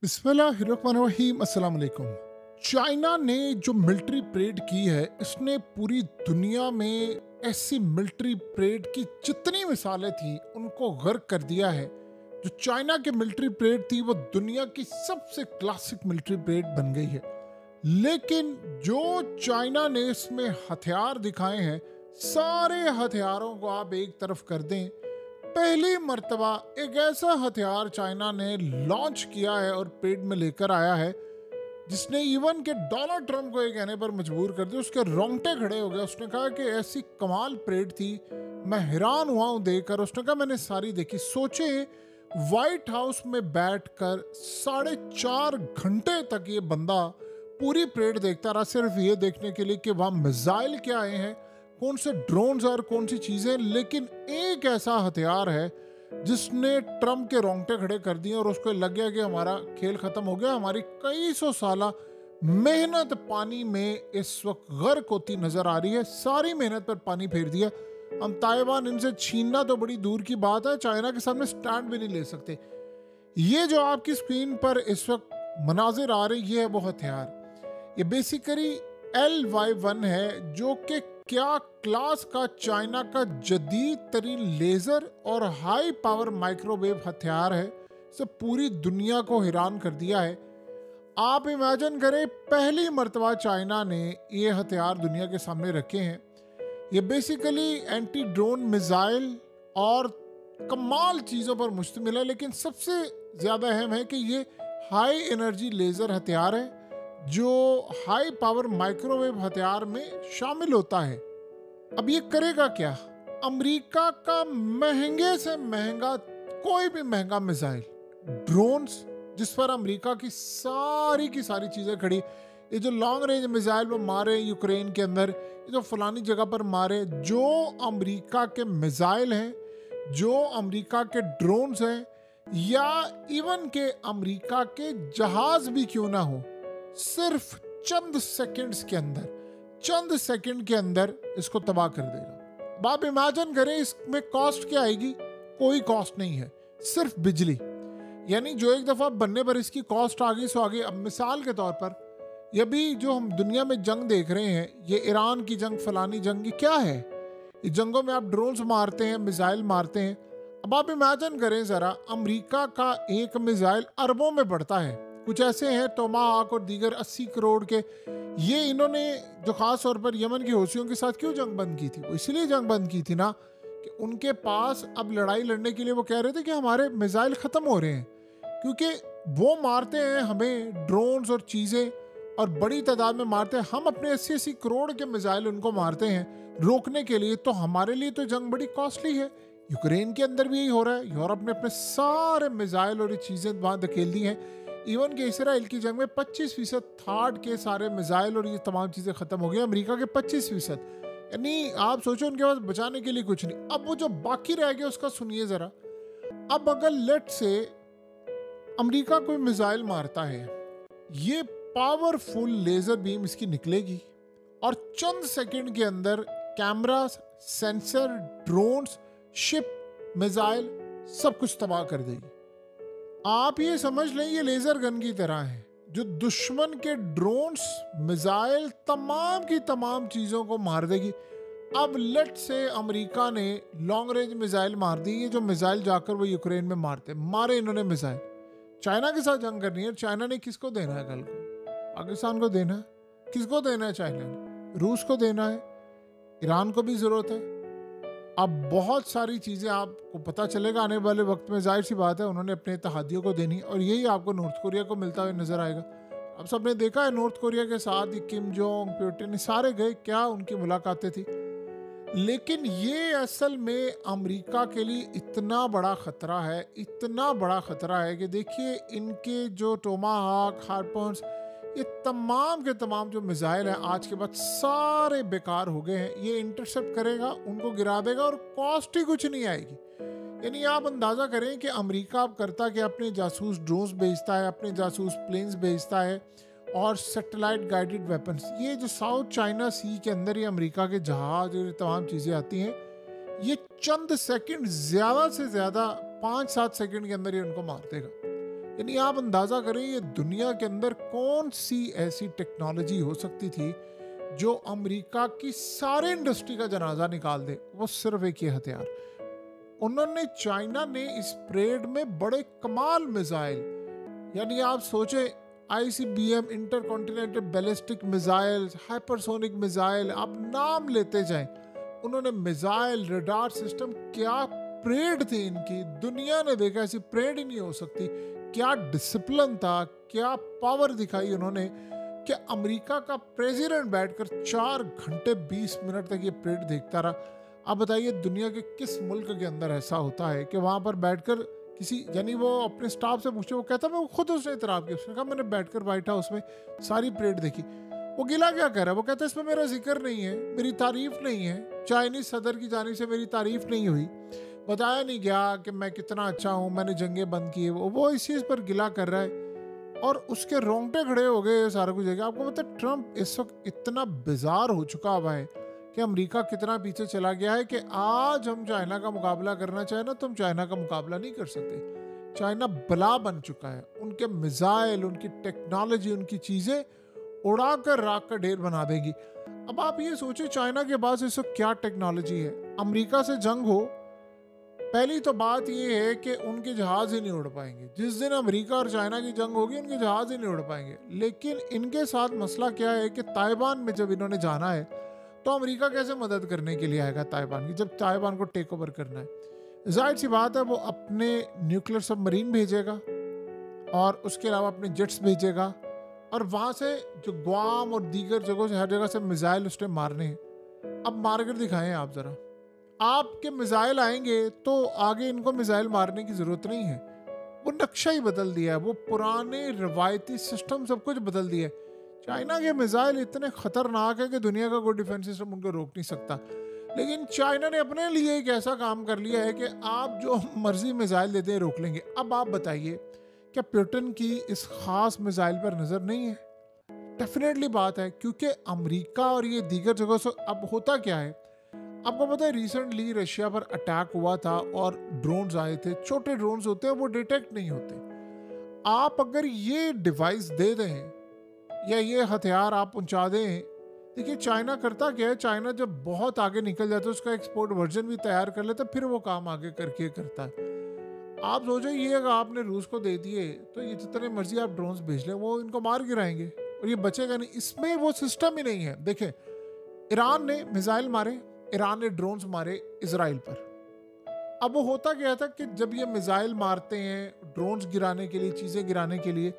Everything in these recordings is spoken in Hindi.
बिस्मिल्लाहिर्रहमानिर्रहीम अस्सलाम वालेकुम। चाइना ने जो मिलिट्री परेड की है, इसने पूरी दुनिया में ऐसी मिलिट्री परेड की जितनी मिसालें थी उनको गर्क कर दिया है। जो चाइना की मिलिट्री परेड थी वो दुनिया की सबसे क्लासिक मिलिट्री परेड बन गई है। लेकिन जो चाइना ने इसमें हथियार दिखाए हैं, सारे हथियारों को आप एक तरफ कर दें, पहली मर्तबा एक ऐसा हथियार चाइना ने लॉन्च किया है और पेड में लेकर आया है जिसने इवन के डोनाल्ड ट्रंप को ये कहने पर मजबूर कर दिया। उसके रोंगटे खड़े हो गए। उसने कहा कि ऐसी कमाल परेड थी, मैं हैरान हुआ हूं देखकर। उसने कहा मैंने सारी देखी। सोचे व्हाइट हाउस में बैठकर 4.5 घंटे तक ये बंदा पूरी परेड देखता रहा, सिर्फ ये देखने के लिए कि वहां मिसाइल क्या आए हैं, कौन से ड्रोन्स और कौन सी चीजें। लेकिन एक ऐसा हथियार है जिसने ट्रम्प के रोंगटे खड़े कर दिए और उसको लग गया कि हमारा खेल खत्म हो गया, हमारी कई सौ साल मेहनत पानी में इस वक्त गर्क होती नजर आ रही है। सारी मेहनत पर पानी फेर दिया। हम ताइवान इनसे छीनना तो बड़ी दूर की बात है, चाइना के सामने स्टैंड भी नहीं ले सकते। ये जो आपकी स्क्रीन पर इस वक्त मनाजिर आ रही है वो हथियार, ये बेसिकली LY-1 है, जो कि क्या क्लास का चाइना का जदीद तरीन लेजर और हाई पावर माइक्रोवेव हथियार है। इसे पूरी दुनिया को हैरान कर दिया है। आप इमेजिन करें, पहली मर्तबा चाइना ने ये हथियार दुनिया के सामने रखे हैं। ये बेसिकली एंटी ड्रोन मिसाइल और कमाल चीज़ों पर मुश्तमिल है, लेकिन सबसे ज़्यादा अहम है कि ये हाई एनर्जी लेज़र हथियार है जो हाई पावर माइक्रोवेव हथियार में शामिल होता है। अब ये करेगा क्या? अमेरिका का महंगे से महंगा, कोई भी महंगा मिसाइल, ड्रोन्स जिस पर अमेरिका की सारी चीज़ें खड़ी, ये जो लॉन्ग रेंज मिसाइल वो मारे यूक्रेन के अंदर, ये जो फलानी जगह पर मारे, जो अमेरिका के मिसाइल हैं, जो अमेरिका के ड्रोन्स हैं, या इवन के अमेरिका के जहाज भी क्यों ना हो, सिर्फ चंद सेकंड के अंदर इसको तबाह कर देगा। अब आप इमेजिन करें इसमें कॉस्ट क्या आएगी? कोई कॉस्ट नहीं है, सिर्फ बिजली। यानी जो एक दफा बनने पर इसकी कॉस्ट आ गई सो आगे। अब मिसाल के तौर पर ये भी जो हम दुनिया में जंग देख रहे हैं, ये ईरान की जंग, फलानी जंग, ये क्या है? इस जंगों में आप ड्रोन्स मारते हैं, मिसाइल मारते हैं। अब आप इमेजिन करें जरा, अमेरिका का एक मिसाइल अरबों में बढ़ता है। कुछ ऐसे हैं टोमाहाक और दीगर 80 करोड़ के। ये इन्होंने जो खास तौर पर यमन के हौसियों के साथ क्यों जंग बंद की थी? वो इसलिए जंग बंद की थी ना कि उनके पास अब लड़ाई लड़ने के लिए वो कह रहे थे कि हमारे मिसाइल खत्म हो रहे हैं, क्योंकि वो मारते हैं हमें ड्रोन्स और चीजें और बड़ी तादाद में मारते हैं। हम अपने 80-80 करोड़ के मिसाइल उनको मारते हैं रोकने के लिए, तो हमारे लिए तो जंग बड़ी कॉस्टली है। यूक्रेन के अंदर भी यही हो रहा है। यूरोप ने अपने सारे मिसाइल और ये चीजें वहां धकेल दी हैं। इवन के इसराइल की जंग में 25% थार्ड के सारे मिसाइल और ये तमाम चीज़ें ख़त्म हो गई। अमेरिका के 25%। यानी आप सोचो उनके पास बचाने के लिए कुछ नहीं। अब वो जो बाकी रह गया उसका सुनिए ज़रा। अब अगर लेट से अमेरिका कोई मिसाइल मारता है, ये पावरफुल लेज़र बीम इसकी निकलेगी और चंद सेकंड के अंदर camera, sensor, drones, ship, missile सब कुछ तबाह कर देगी। आप ये समझ लें ये लेजर गन की तरह है जो दुश्मन के ड्रोन्स, मिसाइल, तमाम की तमाम चीज़ों को मार देगी। अब लेट से अमेरिका ने लॉन्ग रेंज मिसाइल मार दी। ये जो मिसाइल जाकर वो यूक्रेन में मारे इन्होंने मिसाइल। चाइना के साथ जंग करनी है। चाइना ने किसको देना है कल को? पाकिस्तान को देना है। किसको देना है? चाइना ने रूस को देना है। ईरान को भी ज़रूरत है। अब बहुत सारी चीज़ें आपको पता चलेगा आने वाले वक्त में। जाहिर सी बात है उन्होंने अपने इत्तेहादियों को देनी, और यही आपको नॉर्थ कोरिया को मिलता हुआ नजर आएगा। अब सबने देखा है नॉर्थ कोरिया के साथ ही किम जोंग, पुतिन सारे गए, क्या उनकी मुलाकातें थी। लेकिन ये असल में अमेरिका के लिए इतना बड़ा ख़तरा है, इतना बड़ा ख़तरा है कि देखिए इनके जो टोमाहाक, हार्पर्स, ये तमाम के तमाम जो मिसाइल हैं आज के बाद सारे बेकार हो गए हैं। ये इंटरसेप्ट करेगा, उनको गिरा देगा और कॉस्ट ही कुछ नहीं आएगी। यानी आप अंदाज़ा करें कि अमेरिका अब करता कि अपने जासूस ड्रोन्स भेजता है, अपने जासूस प्लेन्स भेजता है और सैटेलाइट गाइडेड वेपन्स। ये जो साउथ चाइना सी के अंदर ये अमेरिका के जहाज और तमाम चीज़ें आती हैं, ये चंद सेकंड, ज़्यादा से ज़्यादा 5-7 सेकंड के अंदर ये उनको मार देगा। यानी आप अंदाजा करें ये दुनिया के अंदर कौन सी ऐसी टेक्नोलॉजी हो सकती थी जो अमेरिका की सारे इंडस्ट्री का जनाजा निकाल दे। वो सिर्फ एक ही हथियार। उन्होंने चाइना ने इस परेड में बड़े कमाल मिसाइल, यानी आप सोचे ICBM intercontinental ballistic missile, hypersonic missile, आप नाम लेते जाएं। उन्होंने मिसाइल, रडार सिस्टम, क्या परेड थी इनकी। दुनिया ने देखा ऐसी परेड ही नहीं हो सकती। क्या डिसिप्लिन था, क्या पावर दिखाई उन्होंने कि अमेरिका का प्रेसिडेंट बैठकर 4 घंटे 20 मिनट तक ये परेड देखता रहा। आप बताइए दुनिया के किस मुल्क के अंदर ऐसा होता है कि वहाँ पर बैठकर किसी, यानी वो अपने स्टाफ से पूछे, वो कहता मैं खुद उसने इतराफ़ किया, उसने कहा मैंने बैठकर व्हाइट हाउस में सारी परेड देखी। वो गिला क्या कर रहा है, वो कहता है इसमें मेरा जिक्र नहीं है, मेरी तारीफ नहीं है, चाइनीज सदर की जानिब से मेरी तारीफ नहीं हुई, बताया नहीं गया कि मैं कितना अच्छा हूँ, मैंने जंगें बंद की है। वो इस चीज़ पर गिला कर रहा है और उसके रोंगटे खड़े हो गए सारा कुछ देखे। आपको पता है ट्रम्प इस वक्त इतना बिजार हो चुका हुआ है कि अमेरिका कितना पीछे चला गया है कि आज हम चाइना का मुकाबला करना चाहें ना तो हम चाइना का मुकाबला नहीं कर सकते। चाइना बला बन चुका है। उनके मिसाइल, उनकी टेक्नोलॉजी, उनकी चीज़ें उड़ाकर राख का ढेर बना देगी। अब आप ये सोचिए चाइना के पास इस वक्त क्या टेक्नोलॉजी है। अमेरिका से जंग हो, पहली तो बात ये है कि उनके जहाज़ ही नहीं उड़ पाएंगे। जिस दिन अमेरिका और चाइना की जंग होगी उनके जहाज़ ही नहीं उड़ पाएंगे। लेकिन इनके साथ मसला क्या है कि ताइवान में जब इन्होंने जाना है तो अमेरिका कैसे मदद करने के लिए आएगा ताइवान की, जब ताइवान को टेक ओवर करना है। जाहिर सी बात है वो अपने न्यूक्लियर सबमरीन भेजेगा और उसके अलावा अपने जेट्स भेजेगा और वहाँ से जो ग्वाम और दीगर जगहों से, हर जगह से मिसाइल उसने मारने हैं। अब मारकर दिखाएं आप ज़रा। आपके मिसाइल आएंगे तो आगे इनको मिसाइल मारने की ज़रूरत नहीं है। वो नक्शा ही बदल दिया है, वो पुराने रवायती सिस्टम सब कुछ बदल दिया है। चाइना के मिसाइल इतने ख़तरनाक है कि दुनिया का कोई डिफेंस सिस्टम उनको रोक नहीं सकता। लेकिन चाइना ने अपने लिए एक ऐसा काम कर लिया है कि आप जो मर्जी मिसाइल देते हैं रोक लेंगे। अब आप बताइए क्या पुतिन की इस खास मिसाइल पर नज़र नहीं है? डेफिनेटली बात है, क्योंकि अमेरिका और ये दीगर जगहों से अब होता क्या है आपको पता है। रिसेंटली रशिया पर अटैक हुआ था और ड्रोन्स आए थे। छोटे ड्रोन्स होते हैं, वो डिटेक्ट नहीं होते। आप अगर ये डिवाइस दे दें या ये हथियार आप पहुंचा दें, देखिए चाइना करता क्या है, चाइना जब बहुत आगे निकल जाता है उसका एक्सपोर्ट वर्जन भी तैयार कर लेता है, फिर वो काम आगे करके करता है। आप सोचो ये अगर आपने रूस को दे दिए तो ये जितने मर्जी आप ड्रोन्स भेज लें वो इनको मार गिराएंगे और ये बचेगा नहीं। इसमें वो सिस्टम ही नहीं है। देखें ईरान ने मिसाइल मारे, ईरान ने ड्रोन्स मारे इजराइल पर। अब वो होता क्या था कि जब ये मिसाइल मारते हैं ड्रोन्स गिराने के लिए, चीज़ें गिराने के लिए,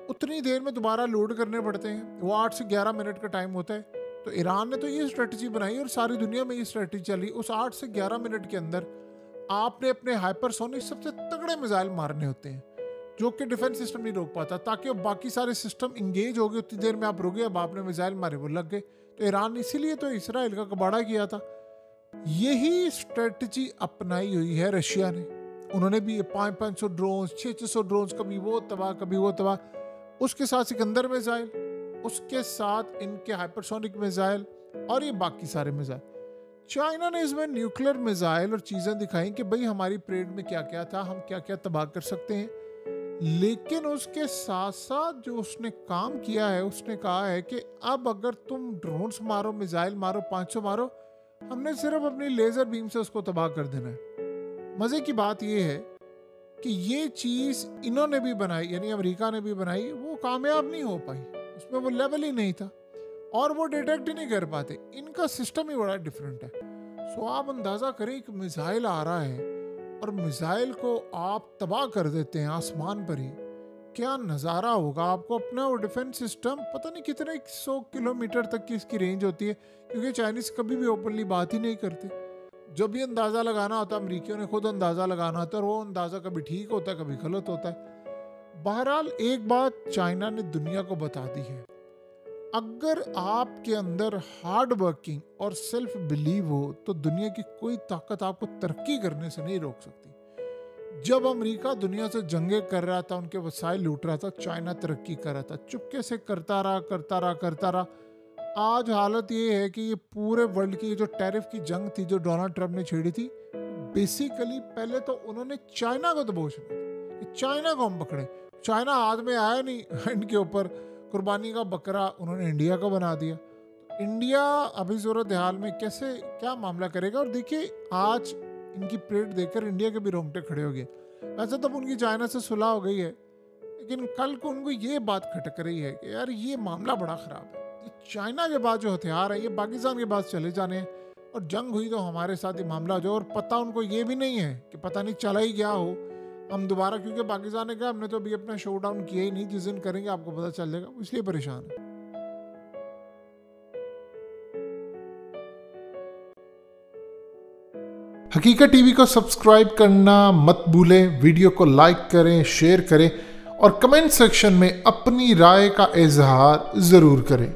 उतनी देर में दोबारा लोड करने पड़ते हैं। वो 8 से 11 मिनट का टाइम होता है। तो ईरान ने तो ये स्ट्रेटजी बनाई और सारी दुनिया में ये स्ट्रेटजी चली। उस 8 से 11 मिनट के अंदर आपने अपने हाइपरसोनिक सबसे तगड़े मिसाइल मारने होते हैं जो कि डिफेंस सिस्टम नहीं रोक पाता, ताकि बाकी सारे सिस्टम इंगेज हो गए। उतनी देर में आप रुके, अब आपने मिसाइल मारे वो लग गए। तो ईरान ने इसीलिए तो इसराइल का कबाड़ा किया था। यही स्ट्रेटजी अपनाई हुई है रशिया ने। उन्होंने भी 500 ड्रोन, 600 ड्रोन, कभी वो तबाह कभी वो तबाह। उसके साथ सिकंदर मिसाइल, उसके साथ इनके हाइपरसोनिक मिसाइल और ये बाकी सारे मिसाइल। चाइना ने इसमें न्यूक्लियर मिसाइल और चीज़ें दिखाई कि भाई हमारी परेड में क्या क्या था, हम क्या क्या तबाह कर सकते हैं। लेकिन उसके साथ साथ जो उसने काम किया है, उसने कहा है कि अब अगर तुम ड्रोन्स मारो, मिसाइल मारो, 500 मारो, हमने सिर्फ अपनी लेज़र बीम से उसको तबाह कर देना है। मज़े की बात यह है कि ये चीज़ इन्होंने भी बनाई, यानी अमेरिका ने भी बनाई, वो कामयाब नहीं हो पाई। उसमें वो लेवल ही नहीं था और वो डिटेक्ट ही नहीं कर पाते। इनका सिस्टम ही बड़ा डिफरेंट है। सो आप अंदाज़ा करें एक मिसाइल आ रहा है और मिसाइल को आप तबाह कर देते हैं आसमान पर ही, क्या नज़ारा होगा आपको। अपना वो डिफेंस सिस्टम पता नहीं कितने 100 किलोमीटर तक की इसकी रेंज होती है, क्योंकि चाइनीज़ कभी भी ओपनली बात ही नहीं करते। जब भी अंदाज़ा लगाना होता है अमरीकियों ने खुद अंदाज़ा लगाना होता है और वो अंदाज़ा कभी ठीक होता है कभी गलत होता है। बहरहाल एक बात चाइना ने दुनिया को बता दी है, अगर आपके अंदर हार्ड वर्किंग और सेल्फ बिलीव हो तो दुनिया की कोई ताकत आपको तरक्की करने से नहीं रोक सकती। जब अमेरिका दुनिया से जंगे कर रहा था, उनके वसाइल लूट रहा था, चाइना तरक्की कर रहा था, चुपके से करता रहा। आज हालत ये है कि ये पूरे वर्ल्ड की जो टैरिफ की जंग थी जो डोनाल्ड ट्रंप ने छेड़ी थी, बेसिकली पहले तो उन्होंने चाइना को दबोचना था, चाइना को हम पकड़े। चाइना हाथ में आया नहीं इनके ऊपर, कुर्बानी का बकरा उन्होंने इंडिया का बना दिया। तो इंडिया अभी सूरत हाल में कैसे क्या मामला करेगा। और देखिए आज इनकी परेड देखकर इंडिया के भी रोंगटे खड़े हो गए। वैसे तब उनकी चाइना से सुलह हो गई है, लेकिन कल को उनको ये बात खटक रही है कि यार ये मामला बड़ा ख़राब है। चाइना के बाद जो हथियार है ये पाकिस्तान के पास चले जाने हैं, और जंग हुई तो हमारे साथ ही मामला हो जाए। और पता उनको ये भी नहीं है कि पता नहीं चला ही क्या हो हम दोबारा, क्योंकि पाकिस्तान ने कहा हमने तो अभी अपना शो डाउन किया ही नहीं, जिस दिन करेंगे आपको पता चल जाएगा, इसलिए परेशान है। हकीकत टीवी को सब्सक्राइब करना मत भूलें, वीडियो को लाइक करें, शेयर करें और कमेंट सेक्शन में अपनी राय का इजहार ज़रूर करें।